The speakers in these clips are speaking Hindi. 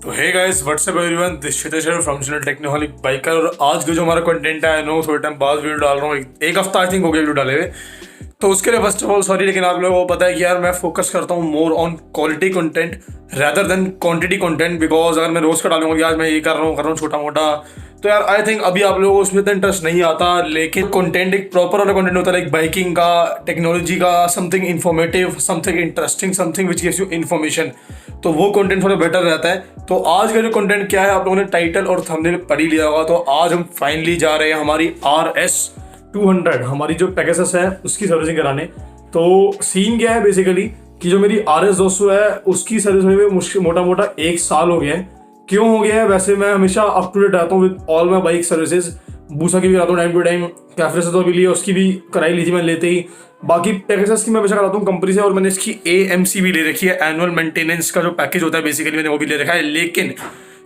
तो hey guys what's up everyone, this Shitesh from channel Technoholic biker. और आज का जो हमारा कंटेंट है, आई नो थोड़े टाइम बाद वीडियो डाल रहा हूँ, एक हफ्ता आई थिंक हो गया वीडियो डाले हुए। तो उसके लिए फर्स्ट ऑफ ऑल सॉरी, लेकिन आप लोगों को पता है कि यार मैं फोकस करता हूँ more on quality content rather than quantity content. Because अगर मैं रोज का डालूंगा कि आज मैं ये कर रहा हूँ छोटा मोटा, तो यार आई थिंक अभी आप लोगों को उसमें इतना इंटरेस्ट नहीं आता। लेकिन कंटेंट एक प्रॉपर वाला कंटेंट होता है, लाइक बाइकिंग का, टेक्नोलॉजी का, something informative, something interesting, something which gives you information. तो वो कंटेंट थोड़ा बेटर रहता है। तो आज का जो कंटेंट क्या है, आप लोगों ने टाइटल और थंबनेल पढ़ ही लिया होगा। तो आज हम फाइनली जा रहे हैं हमारी RS200, हमारी जो पेगासस है उसकी सर्विसिंग कराने। तो सीन क्या है बेसिकली कि जो मेरी RS200 है उसकी सर्विस में मुश्किल मोटा मोटा 1 साल हो गया है। क्यों हो गया है? वैसे मैं हमेशा अप टू डेट रहता हूँ with all my bike services. बूसा की भी कराता हूँ टाइम टू टाइम, कैफरे से तो अभी लिया, उसकी भी कराई ली थी मैंने लेते ही। बाकी पेगासस की मैं हमेशा कराता हूँ कंपनी से, और मैंने इसकी AMC भी ले रखी है, एनुअल मेंटेनेंस का जो पैकेज होता है बेसिकली, मैंने वो भी ले रखा है। लेकिन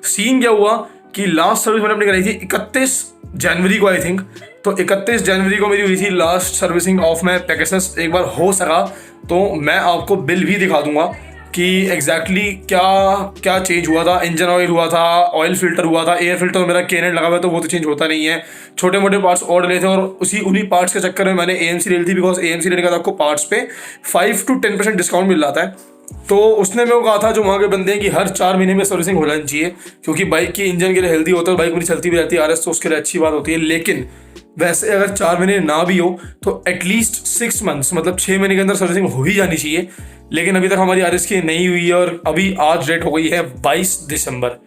सीन क्या हुआ कि लास्ट सर्विस मैंने अपनी कराई थी 31 जनवरी को आई थिंक। तो 31 जनवरी को मेरी हुई थी last servicing of my Pegasus. एक बार हो सका तो मैं आपको बिल भी दिखा दूंगा कि एग्जैक्टली क्या क्या चेंज हुआ था। इंजन ऑयल हुआ था, ऑयल फिल्टर हुआ था, एयर फिल्टर मेरा केनेट लगा हुआ है तो वो तो चेंज होता नहीं है। छोटे मोटे पार्ट्स और ले थे, और उन्हीं पार्ट्स के चक्कर में मैंने AMC ले ली थी। बिकॉज AMC लेने का था आपको पार्ट्स पे 5 to 10% डिस्काउंट मिल जाता है। तो उसने मेरे को कहा था जो वहाँ के बंदे हैं कि हर 4 महीने में सर्विसिंग हो जानी चाहिए, क्योंकि बाइक की इंजन के लिए हेल्दी होता है। बाइक मेरी चलती भी रहती है RS, तो उसके लिए अच्छी बात होती है। लेकिन वैसे अगर 4 महीने ना भी हो तो एटलीस्ट 6 months, मतलब 6 महीने के अंदर सर्विसिंग हो ही जानी चाहिए। लेकिन अभी तक हमारी RS की नहीं हुई है, और अभी आज डेट हो गई है 22 दिसंबर।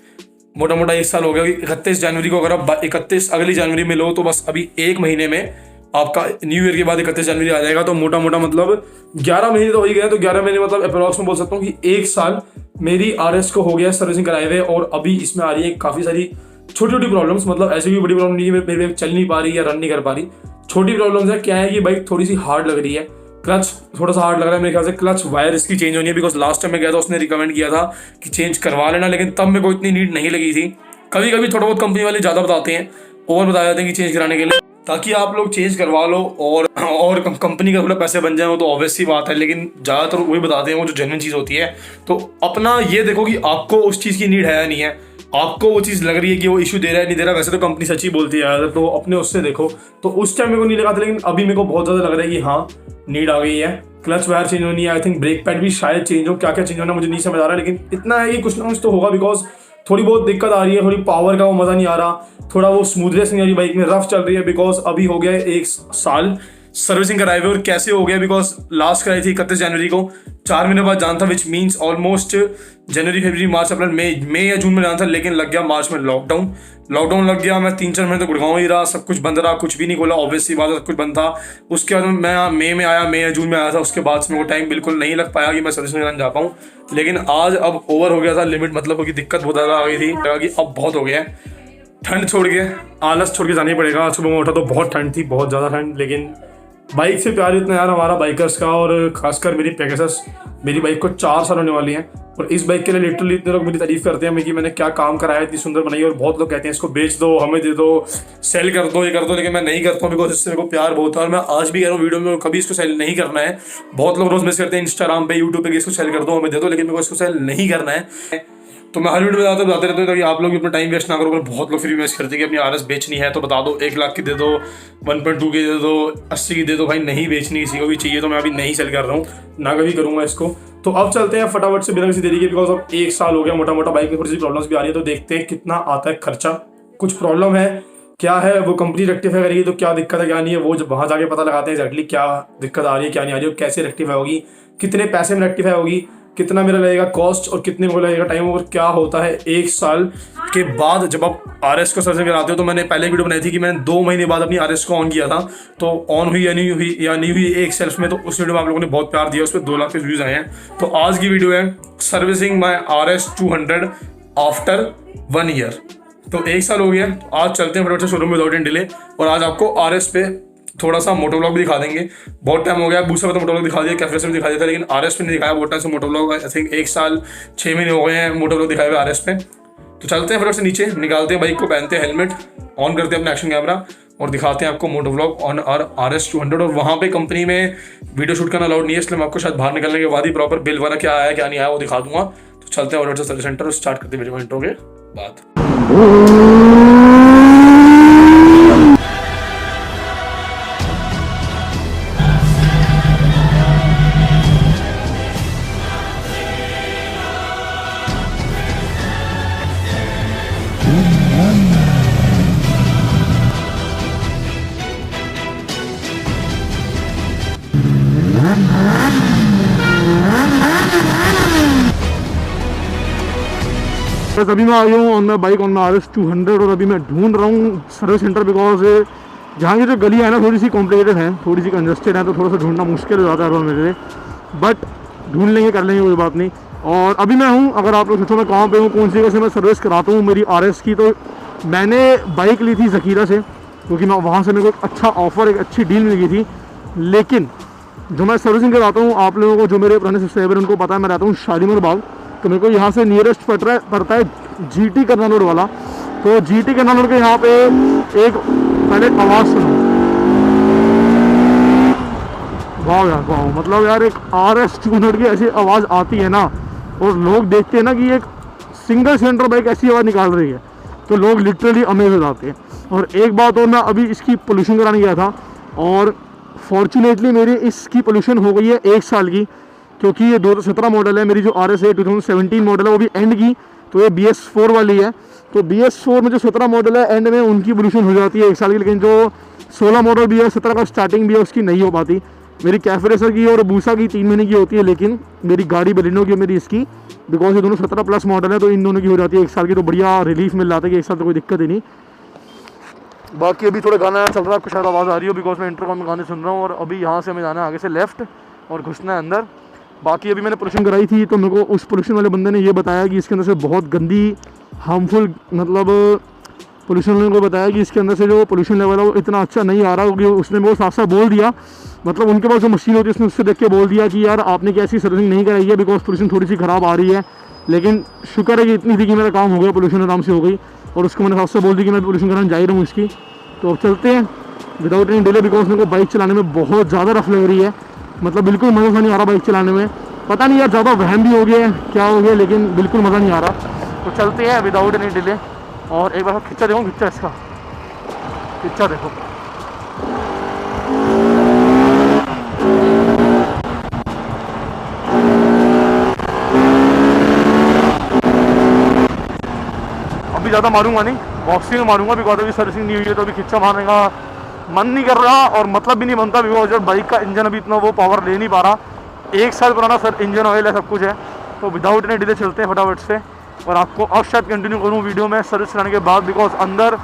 मोटा मोटा 1 साल हो गया। 31 जनवरी को अगर आप 31 अगली जनवरी में लो तो बस अभी 1 महीने में आपका न्यू ईयर के बाद 31 जनवरी आ जाएगा। तो मोटा मोटा मतलब 11 महीने तो हो ही गए। तो 11 महीने मतलब अप्रोक्स में बोल सकता हूँ कि 1 साल मेरी RS को हो गया सर्विसिंग कराए हुए। और अभी इसमें आ रही है काफ़ी सारी छोटी छोटी प्रॉब्लम्स, मतलब ऐसी भी बड़ी प्रॉब्लम नहीं है मेरी बाइक चल नहीं पा रही या रन नहीं कर पा रही। छोटी प्रॉब्लम्स है। क्या है कि बाइक थोड़ी सी हार्ड लग रही है, क्लच थोड़ा सा हार्ड लग रहा है मेरे ख्याल से। क्लच वायर इसकी चेंज होनी है। बिकॉज लास्ट टाइम मैं गया था उसने रिकमेंड किया था कि चेंज करवा लेना, लेकिन तब मेरे को इतनी नीड नहीं लगी थी। कभी कभी थोड़ा बहुत कंपनी वाले ज़्यादा बताते हैं, ओवर बता जाते हैं कि चेंज कराने के लिए, ताकि आप लोग चेंज करवा लो और कंपनी का थोड़ा पैसे बन जाए। वो तो ऑब्वियस सी बात है, लेकिन ज़्यादातर वही बताते हैं वो जो जेन्युइन चीज़ होती है। तो अपना ये देखो कि आपको उस चीज़ की नीड है या नहीं है, आपको वो चीज़ लग रही है कि वो इशू दे रहा है नहीं दे रहा। वैसे तो कंपनी सच्ची बोलती है यार, तो अपने उससे देखो। तो उस टाइम मेरे को नहीं लगा था, लेकिन अभी मेरे को बहुत ज़्यादा लग रहा है कि हाँ नीड आ गई है। क्लच वायर चेंज होनी है, आई थिंक ब्रेक पैड भी शायद चेंज हो। क्या क्या चेंज होना मुझे नहीं समझ आ रहा, लेकिन इतना है कि कुछ ना कुछ तो होगा। बिकॉज थोड़ी बहुत दिक्कत आ रही है, थोड़ी पावर का वो मज़ा नहीं आ रहा, थोड़ा वो स्मूथनेस नहीं आ रही बाइक में, रफ चल रही है। बिकॉज अभी हो गया है 1 साल सर्विसिंग कराए हुए। और कैसे हो गया? बिकॉज लास्ट कराई थी 31 जनवरी को, 4 महीने बाद जाना था, विच मीन्स ऑलमोस्ट जनवरी फरवरी मार्च अप्रैल मई या जून में जाना था। लेकिन लग गया मार्च में लॉकडाउन लग गया। मैं 3-4 महीने तो गुड़गांव ही रहा, सब कुछ बंद रहा, कुछ भी नहीं खोला। ऑब्वियसली बात है, सब कुछ बंद था। उसके बाद मैं मई में आया, मई या जून में आया था। उसके बाद से मेरे को टाइम बिल्कुल नहीं लग पाया कि मैं सर्विसिंग कराने जा पाऊँ। लेकिन आज अब ओवर हो गया था लिमिट, मतलब कि दिक्कत बहुत ज़्यादा आ गई थी। लगा कि अब बहुत हो गया है, ठंड छोड़ के, आलस छोड़ के जाना ही पड़ेगा। सुबह में उठा तो बहुत ठंड थी, बहुत ज़्यादा ठंड। लेकिन बाइक से प्यार इतना यार हमारा बाइकर्स का, और खासकर मेरी पेगासस। मेरी बाइक को 4 साल होने वाली हैं, और इस बाइक के लिए लिटरली इतने लोग मेरी तारीफ करते हैं कि मैंने क्या काम कराया, इतनी सुंदर बनाई। और बहुत लोग कहते हैं इसको बेच दो, हमें दे दो, सेल कर दो, ये कर दो। लेकिन मैं नहीं करता हूँ, बिकॉज इससे मेरे को प्यार बहुत है। और मैं आज भी कह रहा हूँ वीडियो में, कभी इसको सेल नहीं करना है। बहुत लोग रोज मैसेज करते हैं इंस्टाग्राम पे, यूट्यूब पे कि इसको सेल कर दो, हमें दे दो, लेकिन मेरे को इसको सेल नहीं करना है। तो मैं हर वीडियो में बताते रहता हूँ ताकि आप लोग भी अपना टाइम वेस्ट ना करो। अगर बहुत लोग फिर मैसेज करते हैं कि अपनी RS बेचनी है तो बता दो, 1 लाख की दे दो, 1.2 की दे दो, 80 की दे दो। भाई नहीं बेचनी, किसी को भी चाहिए तो मैं अभी नहीं सेल कर रहा हूँ, ना कभी करूँगा इसको। तो अब चलते हैं फटाफट से बिना किसी देरी के, बिकॉज अब 1 साल हो गया मोटा मोटा। बाइक में थोड़ी सी प्रॉब्लम्स भी आ रही है, तो देखते हैं कितना आता है खर्चा। कुछ प्रॉब्लम है, क्या है वो कंपनी रेक्टिफाई करेगी, तो क्या दिक्कत है क्या नहीं है वो जब वहाँ जाके पता लगाते हैं एक्जैक्टली क्या दिक्कत आ रही है क्या नहीं आ रही है, कैसे रेक्टिफाई होगी, कितने पैसे में रेक्टिफाई होगी, कितना मेरा लगेगा कॉस्ट, और कितने में लगेगा टाइम। और क्या होता है 1 साल के बाद जब आप RS को सर्विसिंग कराते हो। तो मैंने पहले वीडियो बनाई थी कि मैंने 2 महीने बाद अपनी RS को ऑन किया था, तो ऑन हुई या नहीं हुई एक सेल्फ में। तो उस वीडियो में आप लोगों ने बहुत प्यार दिया, उस पर 2 लाख के व्यूज आए हैं। तो आज की वीडियो है सर्विसिंग माई RS200 आफ्टर 1 ईयर। तो 1 साल हो गया। तो आज चलते हैं फटाफट से शोरूम विदाउट एनी डिले, और आज आपको RS पे थोड़ा सा मोटो ब्लॉग भी दिखा देंगे। बहुत टाइम हो गया, बूसा पे तो मोटो ब्लॉग दिखा दिया, कैफे से भी दिखा दिया था, लेकिन RS पे नहीं दिखाया बहुत टाइम से मोटो ब्लॉग। आई थिंक 1 साल 6 महीने हो गए हैं मोटो ब्लॉग दिखाए हुए RS पे। तो चलते हैं फटाफट से नीचे, निकालते हैं बाइक को, पहनते हैं हेलमेट, ऑन करते हैं अपना एक्शन कैमरा और दिखाते हैं आपको मोटो ब्लॉग ऑन RS200। और वहाँ पे कंपनी में वीडियो शूट करना अलाउड नहीं है, इसलिए मैं आपको शायद बाहर निकलने के बाद ही प्रॉपर बिल वाला क्या आया क्या नहीं आया वो दिखा दूंगा। तो चलते हैं और सर्विस सेंटर और स्टार्ट करते हैं वीडियो इंट्रो के बाद। बस अभी मैं आ गया हूँ on my bike on my RS 200 और अभी मैं ढूंढ रहा हूँ सर्विस सेंटर, बिकॉज जहाँ की जो गली है ना थोड़ी सी कॉम्प्लिकेटेड है, थोड़ी सी कंजस्टेड है, तो थोड़ा सा ढूंढना मुश्किल हो जाता है मेरे लिए, बट ढूंढ लेंगे, कर लेंगे, कोई बात नहीं। और अभी मैं हूँ, अगर आप लोग सोचो मैं कहाँ पे हूँ, कौन सी जगह से मैं सर्विस कराता हूँ मेरी RS की, तो मैंने बाइक ली थी ज़कीरा से, क्योंकि मैं वहाँ से मेरे को एक अच्छा ऑफर, एक अच्छी डील मिल गई थी। लेकिन जो मैं सर्विसिंग कराता हूँ, आप लोगों को जो मेरे पुराने सब्सक्राइबर उनको पता है, मैं रहता हूँ शालीमार बाग, तो मेरे को यहाँ से नियरेस्ट पड़ता है GT करना रोड वाला। तो GT करना रोड के यहाँ पे एक पहले आवाज़ सुनो, वाह यार वाह, मतलब यार एक RS 200 की ऐसी आवाज़ आती है ना, और लोग देखते हैं ना कि एक सिंगल सिलेंडर बाइक ऐसी आवाज़ निकाल रही है, तो लोग लिटरली अमेज हो जाते हैं। और एक बात और, मैं अभी इसकी पोल्यूशन कराने गया था और फॉर्चुनेटली मेरी इसकी पोल्यूशन हो गई है 1 साल की, क्योंकि ये 2017 मॉडल है। मेरी जो RS है 2017 मॉडल है, वो भी एंड की, तो ये BS4 वाली है। तो BS4 में जो 17 मॉडल है एंड में, उनकी पोल्यूशन हो जाती है 1 साल की, लेकिन जो 16 मॉडल भी है, 17 का स्टार्टिंग भी है, उसकी नहीं हो पाती। मेरी कैफे रेसर की और बूसा की 3 महीने की होती है, लेकिन मेरी गाड़ी बलिनो की, मेरी इसकी, बिकॉज ये दोनों 17+ मॉडल है, तो इन दोनों की हो जाती है 1 साल की। तो बढ़िया रिलीफ मिल जाता है कि 1 साल तो कोई दिक्कत ही नहीं। बाकी अभी थोड़ा गाना चल रहा है, आपको शायद आवाज़ आ रही हो, बिकॉज मैं इंटरकॉम में गाने सुन रहा हूँ। और अभी यहाँ से हमें जाना है आगे से लेफ्ट और घुसना है अंदर। बाकी अभी मैंने पोल्यूशन कराई थी, तो मेरे को उस पोल्यूशन वाले बंदे ने ये बताया कि इसके अंदर से बहुत गंदी हार्मफुल, मतलब पोल्यूशन वाले को बताया कि इसके अंदर से जो पोल्यूशन लेवल है वो इतना अच्छा नहीं आ रहा, क्योंकि उसने मेरे को साफ साफ बोल दिया, मतलब उनके पास जो मशीन होती है उसने उससे देख के बोल दिया कि यार आपने कैसी सर्विसिंग नहीं कराई है, बिकॉज पोल्यूशन थोड़ी सी ख़राब आ रही है। लेकिन शुक्र है कि इतनी थी कि मेरा काम हो गया, पोल्यूशन आराम से हो गई, और उसको मैंने साफ से बोल दी कि मैं पोल्यूशन कराने जा ही रहा हूँ इसकी। तो अब चलते हैं विदाउट एनी डिले, बिकॉज मेरे को बाइक चलाने में बहुत ज़्यादा रफ लग रही है, मतलब बिल्कुल मज़ा नहीं आ रहा बाइक चलाने में। पता नहीं यार ज़्यादा वहम भी हो गया है, क्या हो गया, लेकिन बिल्कुल मज़ा नहीं आ रहा। तो चलते हैं विदाउट एनी डिले। और एक बार खिच्चा देखो, खिच्चा इसका खिच्चा देखो, अभी ज़्यादा मारूंगा नहीं, बॉक्सिंग में मारूंगा, बिकॉज अभी सर्विसिंग नहीं हुई है, तो अभी खिच्चा मारने का मन नहीं कर रहा और मतलब भी नहीं बनता, बिकॉज जब बाइक का इंजन अभी इतना वो पावर ले नहीं पा रहा। 1 साल पुराना सर इंजन ऑयल है, सब कुछ है। तो विदाउट एनी डिले चलते हैं फटाफट से, और आपको अब शायद कंटिन्यू करूँ वीडियो में सर्विस कराने के बाद, बिकॉज अंदर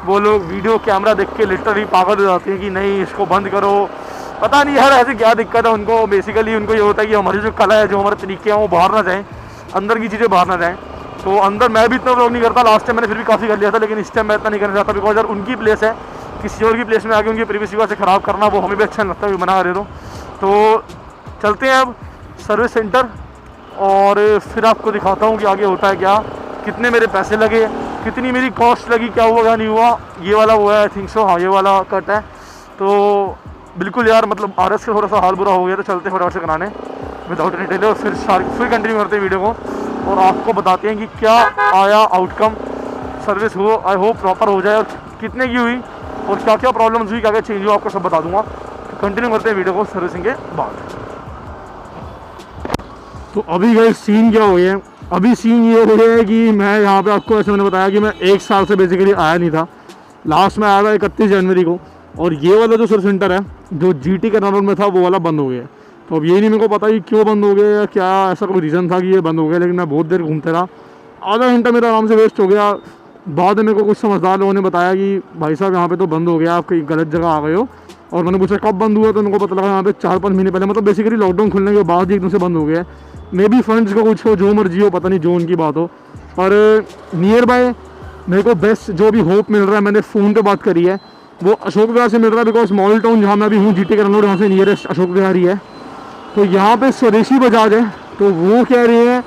वो लोग वीडियो कैमरा देख के लिटरली पागल हो जाते हैं कि नहीं इसको बंद करो। पता नहीं यार ऐसी क्या दिक्कत है उनको, बेसिकली उनको ये होता है कि हमारी जो कला है, जो हमारे तरीके हैं, वो बाहर ना जाएँ, अंदर की चीज़ें बाहर ना जाएँ। तो अंदर मैं भी इतना व्लॉग नहीं करता, लास्ट टाइम मैंने फिर भी काफ़ी कर लिया था, लेकिन इस टाइम मैं इतना नहीं करना चाहता, बिकॉज यार उनकी प्लेस है, किसी और की प्लेस में आके उनकी प्रीवियस वजह से ख़राब करना वो हमें भी अच्छा नहीं लगता, भी मना करे तो चलते हैं अब सर्विस सेंटर, और फिर आपको दिखाता हूँ कि आगे होता है क्या, कितने मेरे पैसे लगे, कितनी मेरी कॉस्ट लगी, क्या हुआ क्या नहीं हुआ। ये वाला वो है, आई थिंक सो, हाँ ये वाला कट है। तो बिल्कुल यार मतलब RS का थोड़ा सा हाल बुरा हो गया, तो चलते हैं फटाफट से कराने विदाउट एनी डिले, और फिर कंटिन्यू करते हैं वीडियो को, और आपको बताते हैं कि क्या आया आउटकम, सर्विस हो, आई होप प्रॉपर हो जाए, और कितने की हुई और क्या क्या प्रॉब्लम्स हुई, क्या क्या चेंज हुआ, आपको सब बता दूंगा। तो कंटिन्यू करते हैं वीडियो को सर्विसिंग के बाद। तो अभी गए सीन क्या हो गया है, अभी सीन ये हो गया है कि मैं यहाँ पे आपको ऐसे मैंने बताया कि मैं 1 साल से बेसिकली आया नहीं था, लास्ट में आया था 31 जनवरी को, और ये वाला जो सर्विस सेंटर है जो GT करना रोड में था वो वाला बंद हो गया। तो अब ये नहीं मेरे को पता कि क्यों बंद हो गया या क्या ऐसा कोई रीज़न था कि ये बंद हो गया, लेकिन मैं बहुत देर घूमते रहा, आधा घंटा मेरा आराम से वेस्ट हो गया। बाद में मेरे को कुछ समझदार लोगों ने बताया कि भाई साहब यहाँ पे तो बंद हो गया, आप कहीं गलत जगह आ गए हो, और मैंने पूछा कब बंद हुआ, तो मेरे को पता लगा यहाँ पे 4-5 महीने पहले, मतलब बेसिकली लॉकडाउन खुलने के बाद ही एकदम से बंद हो गया। मे बी फंड्स का कुछ हो, जो मर्जी हो, पता नहीं, जो उनकी बात हो, पर नियर बाय मेरे को बेस्ट जो भी होप मिल रहा है, मैंने फ़ोन पे बात करी है, वो अशोक विहार से मिल रहा है, बिकॉज मॉडल टाउन जहाँ मैं अभी हूँ GT करना रोड, यहाँ से नियरेस्ट अशोक विहार ही है। तो यहाँ पे स्वदेशी बजाज है, तो वो कह रहे हैं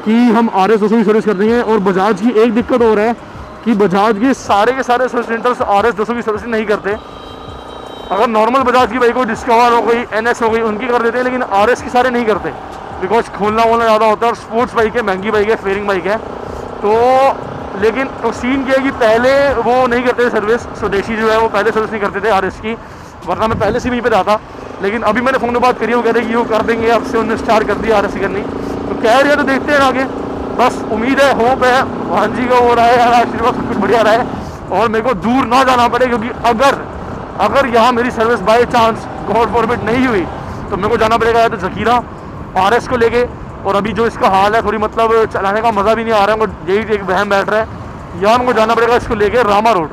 कि हम RS 200 की सर्विस कर देंगे। और बजाज की एक दिक्कत हो रहा है कि बजाज के सारे सर्विस सेंटर्स RS 200 की सर्विस नहीं करते। अगर नॉर्मल बजाज की बाइक हो, डिस्कवर हो गई, NS हो गई, उनकी कर देते हैं, लेकिन RS की सारे नहीं करते। बिकॉज खोलना वोलना ज़्यादा होता है और स्पोर्ट्स बाइक है, महंगी बाइक है, फेयरिंग बाइक है। तो लेकिन तो सीन क्या है कि पहले वो नहीं करते थे सर्विस, स्वदेशी जो है वो पहले सर्विस नहीं करते थे RS की, वरना मैं पहले से वहीं पे रहा था। लेकिन अभी मैंने फ़ोन में बात करी, वो कह रहे कि वो कर देंगे, अब से उन्होंने स्टार्ट कर दिया RS करनी, तो कह रहे हैं, तो देखते हैं आगे। बस उम्मीद है, होप है भान जी का हो रहा है यार, आशीर्वाद सब कुछ बढ़िया रहा है और मेरे को दूर ना जाना पड़े, क्योंकि अगर यहाँ मेरी service by chance God forbid नहीं हुई तो मेरे को जाना पड़ेगा या तो जकीरा RS को लेके, और अभी जो इसका हाल है थोड़ी मतलब चलाने का मज़ा भी नहीं आ रहा है, यही एक वहम बैठ रहा है, या मेरे को जाना पड़ेगा इसको लेके रामा रोड,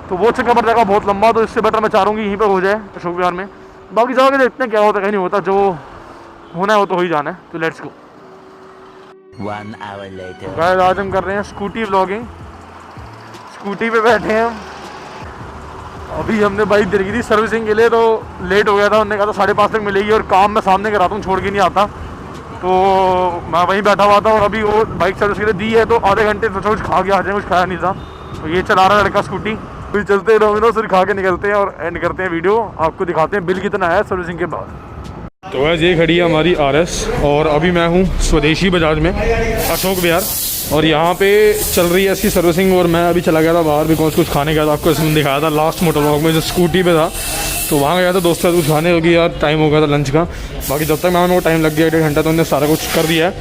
तो वो चक्कर पड़ जाएगा बहुत लंबा। तो इससे बेटर मैं चाह रहा हूँ कि यहीं पर हो जाए अशोक विहार में। बाकी जगह के देखते हैं क्या होता है, कहीं नहीं होता, जो होना है वो तो हो ही जाना है। तो let's go. 1 hour later. Guys आज हम कर रहे हैं स्कूटी व्लॉगिंग, स्कूटी पे बैठे हैं हम। अभी हमने बाइक दे रखी थी सर्विसिंग के लिए, तो लेट हो गया था, उन्होंने कहा था 5:30 तक मिलेगी, और काम मैं सामने कराता हूँ, छोड़ के नहीं आता, तो मैं वहीं बैठा हुआ था। और अभी वो बाइक सर्विस के लिए दी है, तो आधे घंटे सोचा कुछ खा के आ जाए, कुछ खाया नहीं था, तो ये चला रहा है लड़का स्कूटी। फिर चलते हैं डोमिनोज, फिर खा के निकलते हैं और एंड करते हैं वीडियो, आपको दिखाते हैं बिल कितना है सर्विसिंग के बाद। तो वैसे ये खड़ी है हमारी RS, और अभी मैं हूँ स्वदेशी बजाज में अशोक विहार, और यहाँ पे चल रही है इसकी सर्विसिंग। और मैं अभी चला गया था बाहर, बिकॉज कुछ खाने गया था, आपको इसमें दिखाया था लास्ट मोटर व्लॉग में, जो स्कूटी पे था, तो वहाँ गया था दोस्तों कुछ खाने, होगी यार टाइम हो गया था लंच का। बाकी जब तक मैं वो टाइम लग गया 1.5 घंटा, तो उन्होंने सारा कुछ कर दिया है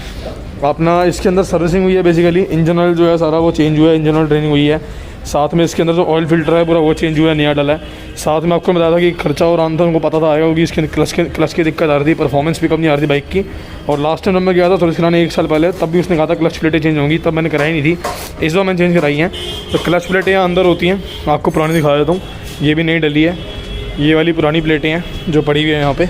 अपना। इसके अंदर सर्विसिंग हुई है बेसिकली, इंजन ऑयल जो है सारा वो चेंज हुआ है, इंजन ऑयल ट्रेनिंग हुई है, साथ में इसके अंदर जो ऑयल फिल्टर है पूरा वो चेंज हुआ है, नया डाला है। साथ में आपको बताया था कि खर्चा और आम था, उनको पता था आएगा, क्योंकि इसके क्लच की दिक्कत आ रही थी, परफॉर्मेंस पिकअप नहीं आ रही थी बाइक की। और लास्ट टाइम जब मैं गया था सर्विस कराने 1 साल पहले, तब भी उसने कहा था क्लच प्लेटें चेंज होंगी, तब मैंने कराई नहीं थी, इस बार मैंने चेंज कराई हैं। तो क्लच प्लेटें यहाँ अंदर होती हैं, आपको पुरानी दिखा देता हूँ, ये भी नई डली है, ये वाली पुरानी प्लेटें हैं जो पड़ी हुई है यहाँ पे,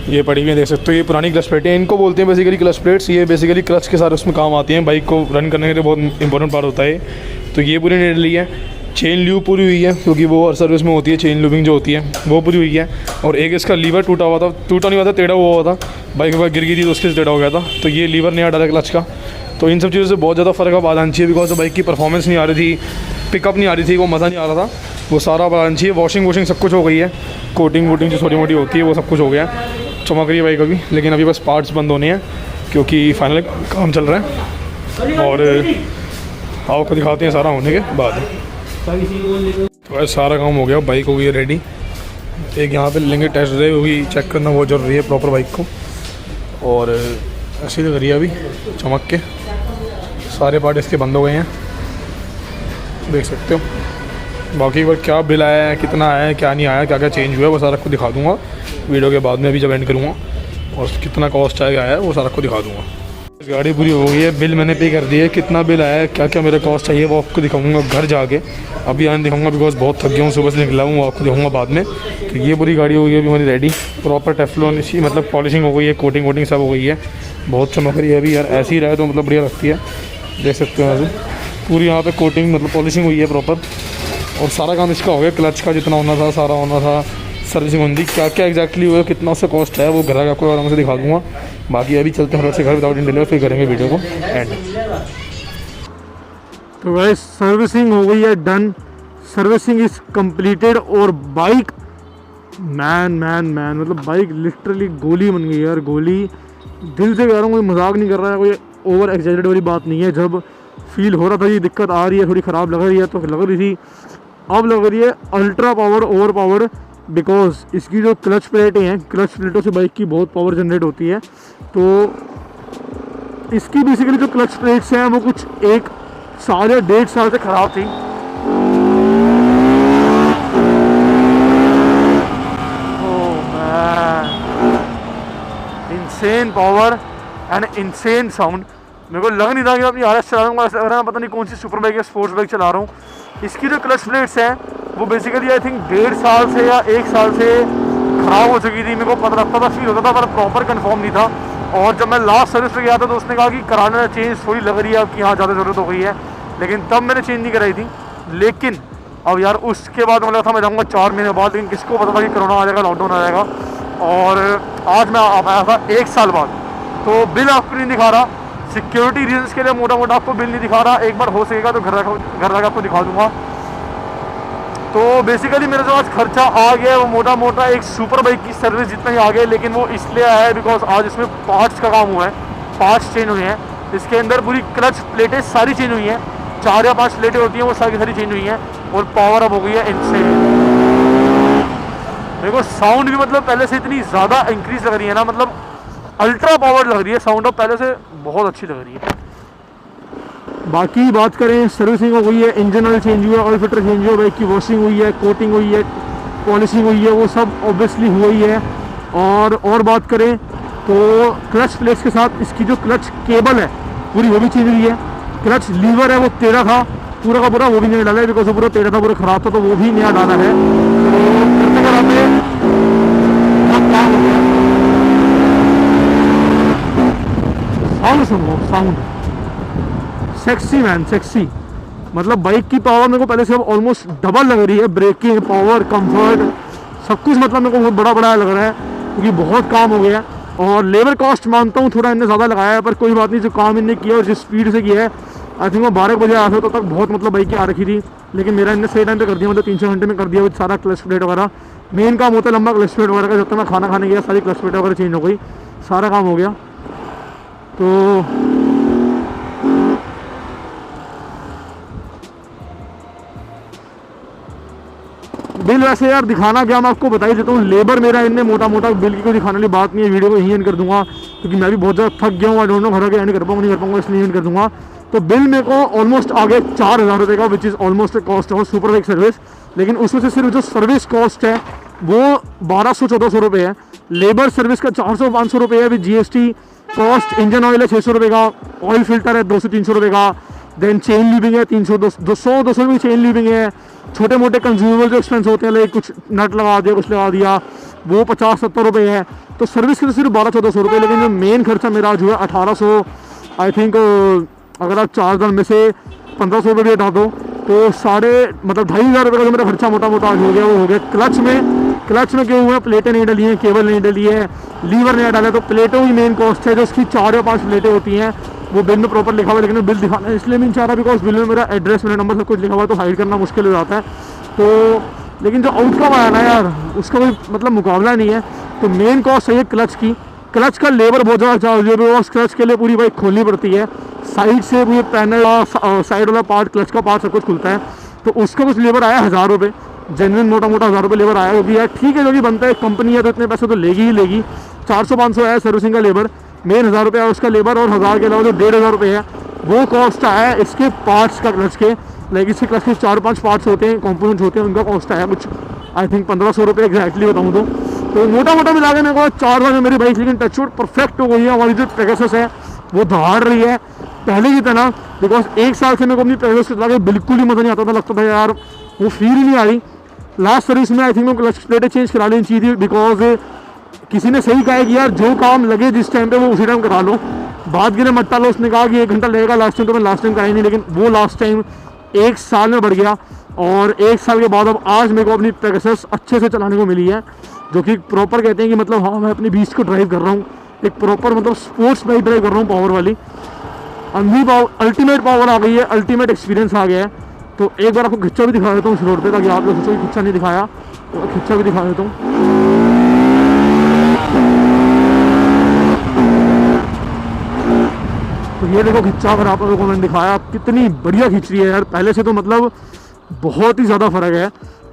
ये पड़ी हुई है, देख सकते हो, ये पुरानी क्लच प्लेटें हैं, इनको बोलते हैं बेसिकली क्लच प्लेट्स। ये बेसिकली क्लच के साथ उसमें काम आती हैं, बाइक को रन करने के लिए बहुत इंपॉर्टेंट पार्ट होता है। तो ये पूरी नहीं डली है, चेन ल्यूब पूरी हुई है, क्योंकि वो हर सर्विस में होती है, चेन लूबिंग जो होती है वो पूरी हुई है। और एक इसका लीवर टूटा हुआ था, टूटा नहीं हुआ था, टेढ़ा हुआ था, बाइक गिर गई थी तो उसके से टेढ़ा हो गया था, तो ये लीवर नया डाला क्लच का। तो इन सब चीज़ों से बहुत ज़्यादा फ़र्क अब आना चाहिए, बिकॉज बाइक की परफॉर्मेंस नहीं आ रही थी, पिकअप नहीं आ रही थी, वो मज़ा नहीं आ रहा था, वो सारा आना चाहिए। वॉशिंग सब कुछ हो गई है, कोटिंग वोटिंग जो छोटी मोटी होती है वो सब कुछ हो गया, चमक रही है बाइक अभी। लेकिन अभी बस पार्ट्स बंद होने हैं, क्योंकि फाइनल काम चल रहा है, और आपको दिखाते हैं सारा होने के बाद। तो वैसे सारा काम हो गया, बाइक हो गई है रेडी। एक यहाँ पे लेंगे टेस्ट ड्राइव, होगी चेक करना बहुत जरूरी है प्रॉपर बाइक को, और ऐसी लग रही है अभी चमक के, सारे पार्ट इसके बंद हो गए हैं, देख सकते हो। बाकी एक बार क्या बिल आया है, कितना आया है, क्या नहीं आया, क्या क्या चेंज हुआ है, वो सारा आपको दिखा दूँगा वीडियो के बाद में, अभी जब एंड करूँगा, और कितना कॉस्ट आया है वो सारा आपको दिखा दूँगा। गाड़ी पूरी हो गई है, बिल मैंने पे कर दिया है, कितना बिल आया है, क्या क्या मेरा कॉस्ट चाहिए वो आपको दिखाऊंगा घर जाके, अभी आने दिखाऊंगा, बिकॉज बहुत थक गया हूँ, सुबह से निकला हूँ, वो आपको दिखाऊंगा बाद में। तो ये पूरी गाड़ी हो गई है अभी हमारी रेडी, प्रॉपर टेफ्लॉन इसी मतलब पॉलिशिंग हो गई है, कोटिंग वोटिंग सब हो गई है, बहुत चमक रही है अभी यार, ऐसी ही रहे तो मतलब बढ़िया लगती है, देख सकते हो यहाँ से पूरी यहाँ पर कोटिंग मतलब पॉलिशिंग हुई है प्रॉपर, और सारा काम इसका हो गया, क्लच का जितना होना था सारा होना था, सर्विसिंग होनी थी, क्या क्या एक्जैक्टली हुआ, कितना उससे कॉस्ट है वो घर आकर आपको आराम से दिखा दूँगा। बाकी अभी चलते हैं से घर विदाउट डिलीवर, फिर करेंगे वीडियो को एंड। तो गाइस सर्विसिंग हो गई है डन, सर्विसिंग इज कंप्लीटेड, और बाइक मैन मतलब बाइक लिटरली गोली बन गई यार, गोली, दिल से कह रहा हूँ, कोई मजाक नहीं कर रहा है, कोई ओवर एक्सैजरेट वाली बात नहीं है। जब फील हो रहा था ये दिक्कत आ रही है, थोड़ी ख़राब लग रही है, तो लग रही थी, अब लग रही है ultra power, over power, because इसकी जो क्लच प्लेटें हैं, क्लच प्लेटों से बाइक की बहुत पावर जनरेट होती है। तो इसकी बेसिकली जो क्लच प्लेट्स हैं वो कुछ 1 साल या 1.5 साल से ख़राब थी, insane power and insane sound. मेरे को लग नहीं था कि मैं अपनी RS चला रहा हूँ, पता नहीं कौन सी सुपर बाइक या स्पोर्ट्स बाइक चला रहा हूँ। इसकी जो क्लच प्लेट्स हैं वो बेसिकली आई थिंक 1.5 साल से या 1 साल से ख़राब हो चुकी थी, मेरे को पता लगता था, फील होता था, पर प्रॉपर कंफर्म नहीं था। और जब मैं लास्ट सर्विस पे गया था तो उसने कहा कि कराना चेंज थोड़ी लग रही है आपकी, यहाँ ज़्यादा ज़रूरत हो गई है, लेकिन तब मैंने चेंज नहीं कराई थी। लेकिन अब यार उसके बाद मुझे था मैं जाऊँगा 4 महीने बाद, लेकिन किसको पता था कि कोरोना आ जाएगा, लॉकडाउन आ जाएगा, और आज मैं आया था 1 साल बाद। तो बिल आपको नहीं दिखा रहा, सिक्योरिटी रीजन्स के लिए मोटा मोटा आपको बिल नहीं दिखा रहा, एक बार हो सकेगा तो घर जाकर आपको दिखा दूँगा। तो बेसिकली मेरा जो आज खर्चा आ गया है वो मोटा मोटा एक सुपर बाइक की सर्विस जितना ही आ गया है, लेकिन वो इसलिए आया है बिकॉज आज इसमें पार्ट्स का काम हुआ है, पार्ट्स चेंज हुए हैं। इसके अंदर पूरी क्लच प्लेटें सारी चेंज हुई हैं, 4 या 5 प्लेटें होती हैं वो सारी चेंज हुई हैं, और पावर अप हो गई है इनसे। देखो साउंड भी मतलब पहले से इतनी ज़्यादा इंक्रीज लग रही है ना, मतलब अल्ट्रा पावर लग रही है साउंड, अब पहले से बहुत अच्छी लग रही है। बाकी बात करें सर्विसिंग हो गई है, इंजन ऑयल चेंज हुआ है, ऑयल फिल्टर चेंज हुआ, बाइक की वॉशिंग हुई है, कोटिंग हुई है, पॉलिशिंग हुई है, वो सब ऑब्वियसली हुई है। और बात करें तो क्लच प्लेट्स के साथ इसकी जो क्लच केबल है पूरी वो भी चेंज हुई है। क्लच लीवर है वो टेढ़ा था पूरा का पूरा, वो भी नया डाला है बिकॉज वो पूरा टेढ़ा था, पूरा ख़राब था, तो वो भी नया डाला है। तो करते कराते बहुत काम हो गया। साउंड सुनो, साउंड सेक्सी मैन, सेक्सी। मतलब बाइक की पावर मेरे को पहले से अब ऑलमोस्ट डबल लग रही है, ब्रेकिंग पावर, कंफर्ट, सब कुछ मतलब मेरे को बहुत बड़ा बड़ा लग रहा है क्योंकि बहुत काम हो गया। और लेबर कॉस्ट मानता हूँ थोड़ा इनने ज़्यादा लगाया है, पर कोई बात नहीं, जो काम इनने किया और जिस स्पीड से किया है, आई थिंक वो 12 बजे आया था तो तक बहुत मतलब बाइक आ रखी थी, लेकिन मेरा इनने सही टाइम पे कर दिया, मतलब 3-4 घंटे में कर दिया। वो सारा क्लच प्लेट वगैरह मेन काम होता है लंबा क्लच प्लेट वगैरह का, जब तक मैं खाना खाने गया सारी क्लच प्लेट वगैरह चेंज हो गई, सारा काम हो गया। तो बिल वैसे यार दिखाना क्या, मैं आपको बता ही देता हूँ। लेबर मेरा इनने मोटा मोटा, बिल की कोई दिखाने वाली बात नहीं है, वीडियो को यहीं एंड कर दूंगा क्योंकि मैं भी बहुत ज़्यादा थक गया हूँ। आई डोंट नो घर के एंड कर पाऊँगा नहीं कर पाऊँगा, इसलिए एंड कर दूंगा। तो बिल मेरे को ऑलमोस्ट आ गया 4000 रुपये का, which is almost cost of super bike service. लेकिन उसमें से सिर्फ जो सर्विस कॉस्ट है वो 1200-1400 रुपये है, लेबर सर्विस का 400-500 रुपये है with GST cost, engine oil है 600 रुपये का, ऑयल फिल्टर है 200-300 रुपये का, देन चेन लीविंग है 300-200 रुपये चेन लीविंग है, छोटे मोटे कंज्यूमेबल जो एक्सपेंस होते हैं लाइक कुछ नट लगा दिया, कुछ लगा दिया, वो 50-70 रुपये है। तो सर्विस के तो सिर्फ 1200-1400 रुपये, लेकिन जो मेन खर्चा मेरा जो है 1800, आई थिंक अगर आप 4000 में से 1500 रुपये भी हटा दो तो मतलब 2500 रुपये का जो मेरा खर्चा मोटा मोटा आज हो गया वो हो गया। क्लच में क्यों हुआ, प्लेटें नहीं डली हैं, केबल नहीं डली है, लीवर नहीं डाला, तो प्लेटों की मेन कॉस्ट है जो उसकी 4 या 5 प्लेटें होती हैं, वो बिल में प्रॉपर लिखा हुआ है, लेकिन बिल दिखाना इसलिए नहीं चाह रहा बिकॉज बिल में मेरा एड्रेस, मेरा नंबर सब कुछ लिखा हुआ है, तो हाइड करना मुश्किल हो जाता है। तो लेकिन जो आउटकम आया ना यार, उसका कोई मतलब मुकाबला नहीं है। तो मेन कॉस्ट है ये क्लच की, क्लच का लेबर बहुत ज़्यादा चार्ज है बिकॉज क्लच के लिए पूरी बाइक खोलनी पड़ती है, साइड से पूरे पैनल, साइड वाला पार्ट, क्लच का पार्ट सब कुछ खुलता है, तो उसका कुछ लेबर आया 1000 रुपये, जेन्युइन मोटा मोटा 1000 रुपये लेबर आया, वो भी यार ठीक है, जो भी बनता है कंपनी है तो इतने पैसे तो लेगी ही लेगी। 400-500 आया सर्विसिंग का लेबर, मेन 1000 रुपये है उसका लेबर, और 1000 के अलावा जो 1500 रुपये है वो कॉस्ट आया है इसके पार्ट्स का, क्लच के, लाइक इसके क्लच के 4-5 पार्ट्स होते हैं, कंपोनेंट्स होते हैं, उनका कॉस्ट आया कुछ आई थिंक 1500 रुपये एग्जैक्टली बताऊँ तो मोटा मोटा मिला के मेरे को 4 बार में मेरी बाइक लेकिन टचवुड परफेक्ट हो गई है। हमारी जो पेगासस है वो दहाड़ रही है पहले की तरह, बिकॉज 1 साल से मेरे को अपनी पेगासस चला के बिल्कुल ही मज़ा नहीं आता था, लगता था यार वो फील ही नहीं आ रही। लास्ट सर्विस में आई थिंक मैं क्लच प्लेटें चेंज करा लेनी चाहिए थी, बिकॉज किसी ने सही कहा है कि यार जो काम लगे जिस टाइम पे वो उसी टाइम करा लो, बात गिरे मत टालो। उसने कहा कि 1 घंटा लगेगा लास्ट टाइम, तो मैं लास्ट टाइम कराई नहीं, लेकिन वो लास्ट टाइम 1 साल में बढ़ गया, और 1 साल के बाद अब आज मेरे को अपनी पेगासस अच्छे से चलाने को मिली है, जो कि प्रॉपर कहते हैं कि मतलब हाँ मैं अपनी बीस्ट को ड्राइव कर रहा हूँ, एक प्रॉपर मतलब स्पोर्ट्स बाइक ड्राइव कर रहा हूँ पावर वाली। अंधी पावर, अल्टीमेट पावर आ गई है, अल्टीमेट एक्सपीरियंस आ गया है। तो एक बार आपको खिच्चा भी दिखा देता हूँ इस रोड पे, ताकि आप लोग सोचो कि खिच्चा नहीं दिखाया, तो खिच्चा भी दिखा देता हूँ। तो ये देखो खिच्चा, अगर आप लोगों को मैंने दिखाया, कितनी बढ़िया खिंच रही है यार, पहले से तो मतलब बहुत ही ज़्यादा फर्क है।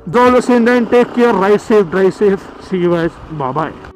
Don't lose in then, take care, ride safe, drive safe, see you guys, bye bye.